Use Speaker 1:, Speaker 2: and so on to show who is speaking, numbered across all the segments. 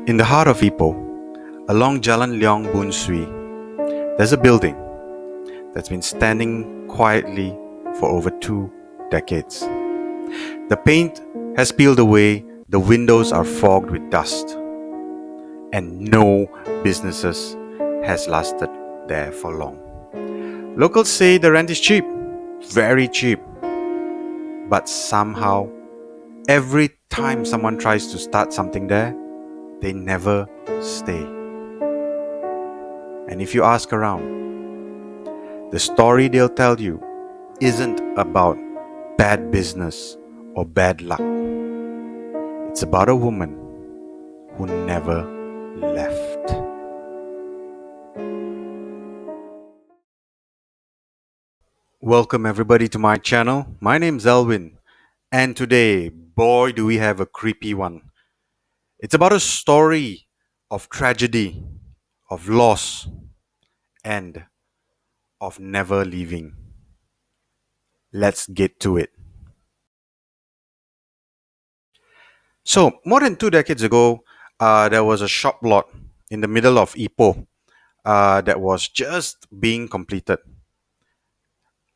Speaker 1: In the heart of Ipoh, along Jalan Leong Boon Swee, there's a building that's been standing quietly for over 2 decades. The paint has peeled away, the windows are fogged with dust, and no businesses has lasted there for long. Locals say the rent is cheap, very cheap, but somehow, every time someone tries to start something there, they never stay. And if you ask around, the story they'll tell you isn't about bad business or bad luck. It's about a woman who never left. Welcome everybody to my channel. My name's Elwin, and today, boy, do we have a creepy one. It's about a story of tragedy, of loss, and of never leaving. Let's get to it. So, more than 2 decades ago, there was a shop lot in the middle of Ipoh that was just being completed.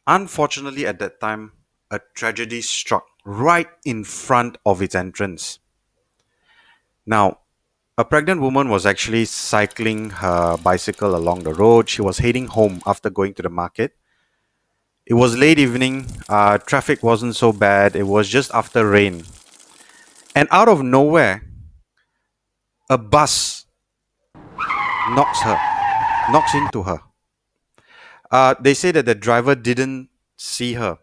Speaker 1: Unfortunately, at that time, a tragedy struck right in front of its entrance. Now, a pregnant woman was actually cycling her bicycle along the road. She was heading home after going to the market. It was late evening, traffic wasn't so bad, it was just after rain. And out of nowhere, a bus knocks her, knocks into her. They say that the driver didn't see her,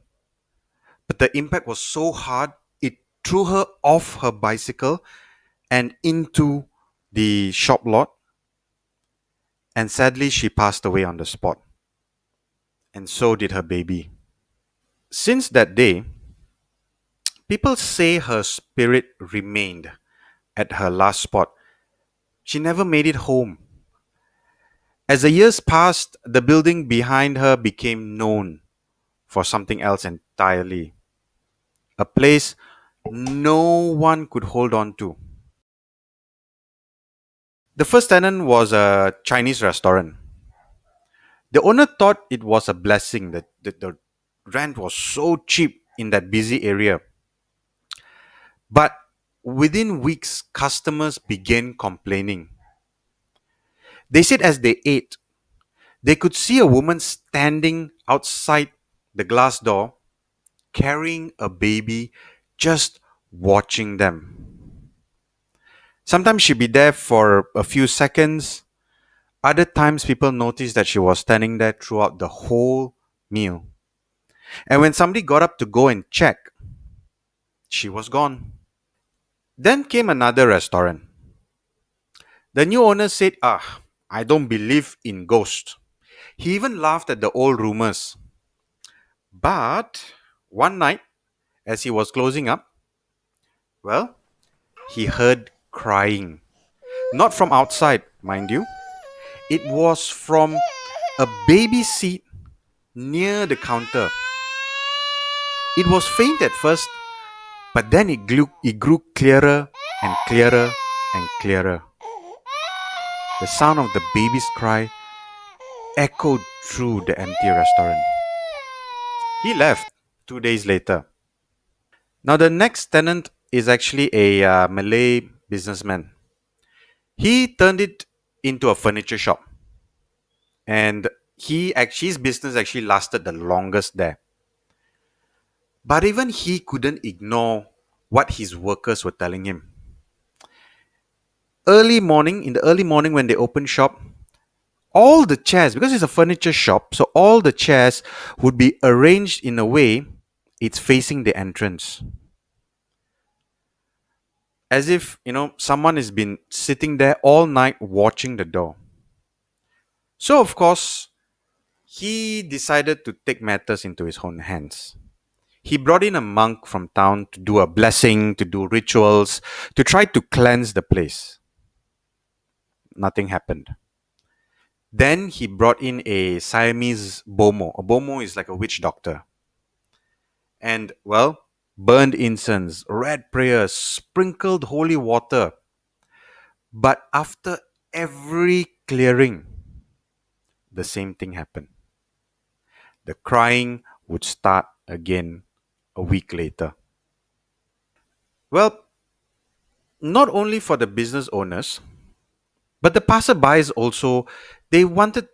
Speaker 1: but the impact was so hard, it threw her off her bicycle and into the shop lot. And sadly, she passed away on the spot. And so did her baby. Since that day, people say her spirit remained at her last spot. She never made it home. As the years passed, the building behind her became known for something else entirely. A place no one could hold on to. The first tenant was a Chinese restaurant. The owner thought it was a blessing that the rent was so cheap in that busy area. But within weeks, customers began complaining. They said as they ate, they could see a woman standing outside the glass door carrying a baby, just watching them. Sometimes she'd be there for a few seconds. Other times, people noticed that she was standing there throughout the whole meal. And when somebody got up to go and check, she was gone. Then came another restaurant. The new owner said, I don't believe in ghosts. He even laughed at the old rumors. But one night, as he was closing up, well, he heard crying. Not from outside, mind you. It was from a baby seat near the counter. It was faint at first, but then it grew clearer and clearer and clearer. The sound of the baby's cry echoed through the empty restaurant. He left 2 days later. Now, the next tenant is actually a Malay businessman. He turned it into a furniture shop, and his business actually lasted the longest there. But even he couldn't ignore what his workers were telling him. In the early morning when they opened shop, all the chairs, because it's a furniture shop, so all the chairs would be arranged in a way it's facing the entrance. As if, someone has been sitting there all night watching the door. So, of course, he decided to take matters into his own hands. He brought in a monk from town to do a blessing, to do rituals, to try to cleanse the place. Nothing happened. Then he brought in a Siamese bomo. A bomo is like a witch doctor. And, well, burned incense, read prayers, sprinkled holy water. But after every clearing, the same thing happened. The crying would start again a week later. Well, not only for the business owners, but the passerbys also, they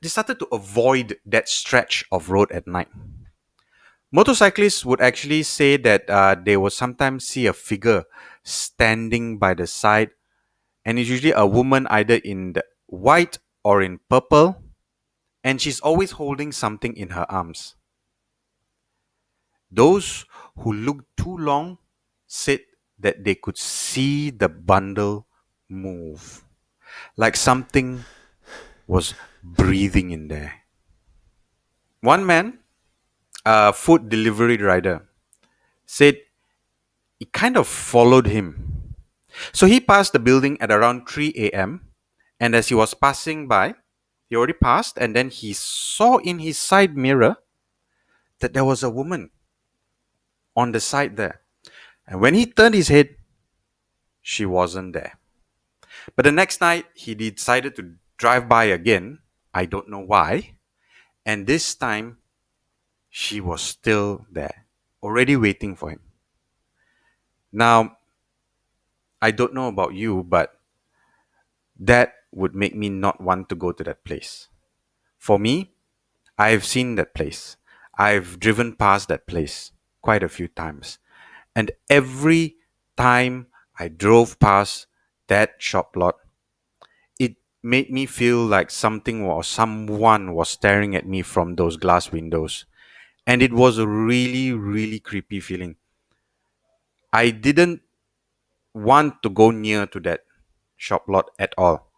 Speaker 1: started to avoid that stretch of road at night. Motorcyclists would actually say that they will sometimes see a figure standing by the side, and it's usually a woman either in the white or in purple, and she's always holding something in her arms. Those who looked too long said that they could see the bundle move, like something was breathing in there. One man, a food delivery rider, said it kind of followed him. So he passed the building at around 3 a.m. And as he was passing by, he already passed, and then he saw in his side mirror that there was a woman on the side there. And when he turned his head, she wasn't there. But the next night, he decided to drive by again. I don't know why. And this time, she was still there, already waiting for him. Now, I don't know about you, but that would make me not want to go to that place. For me, I've seen that place. I've driven past that place quite a few times. And every time I drove past that shop lot, it made me feel like something or someone was staring at me from those glass windows. And it was a really, really creepy feeling. I didn't want to go near to that shop lot at all.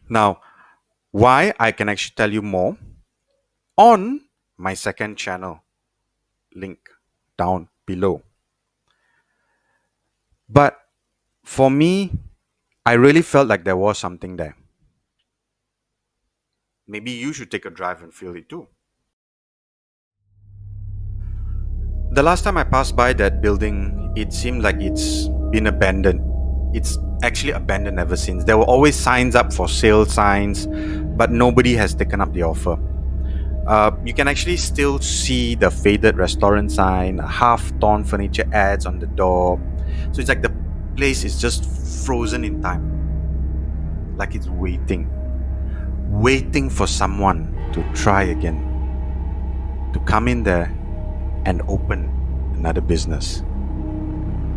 Speaker 1: Now, why I can actually tell you more on my second channel, link down below. But for me, I really felt like there was something there. Maybe you should take a drive and feel it too. The last time I passed by that building, it seemed like it's been abandoned. It's actually abandoned ever since. There were always signs up for sale signs, but nobody has taken up the offer. You can actually still see the faded restaurant sign, half torn furniture ads on the door. So it's like the place is just frozen in time, like it's waiting for someone to try again, to come in there and open another business.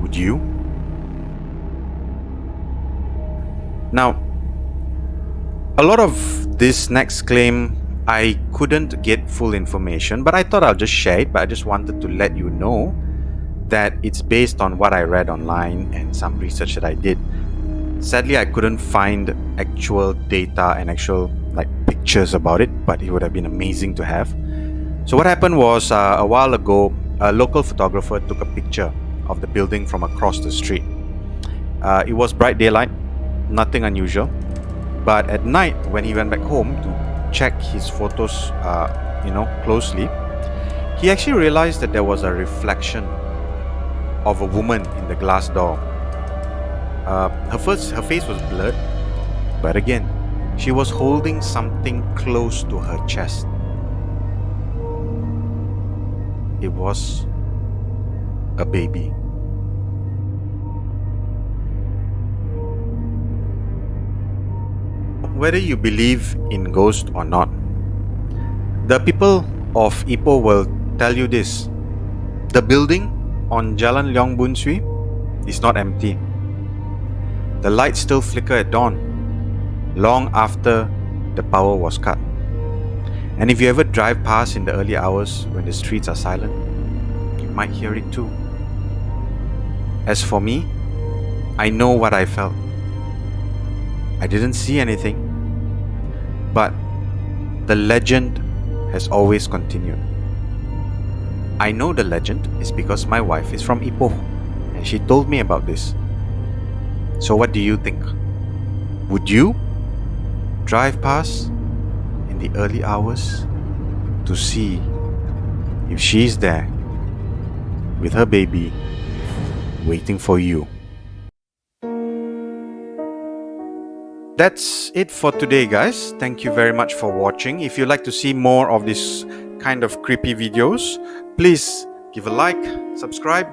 Speaker 1: Would you? Now, a lot of this next claim, I couldn't get full information, but I thought I'll just share it. But I just wanted to let you know that it's based on what I read online and some research that I did. Sadly, I couldn't find actual data and actual pictures about it, but it would have been amazing to have. So what happened was a while ago, a local photographer took a picture of the building from across the street. It was bright daylight, nothing unusual. But at night, when he went back home to check his photos, closely, he actually realized that there was a reflection of a woman in the glass door. Her face was blurred, but again, she was holding something close to her chest. It was a baby. Whether you believe in ghosts or not, the people of Ipoh will tell you this. The building on Jalan Leong Boon Swee is not empty. The lights still flicker at dawn, long after the power was cut. And if you ever drive past in the early hours when the streets are silent, you might hear it too. As for me, I know what I felt. I didn't see anything, but the legend has always continued. I know the legend is because my wife is from Ipoh and she told me about this. So what do you think? Would you drive past in the early hours to see if she's there with her baby waiting for you? That's it for today, guys. Thank you very much for watching. If you'd like to see more of this kind of creepy videos, please give a like, subscribe,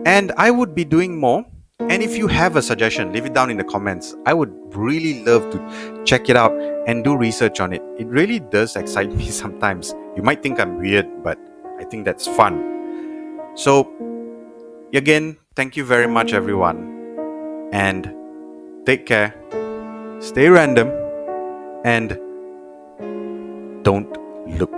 Speaker 1: and I would be doing more. And if you have a suggestion, leave it down in the comments. I would really love to check it out and do research on it. It really does excite me sometimes. You might think I'm weird, but I think that's fun. So, again, thank you very much, everyone. And take care, stay random, and don't look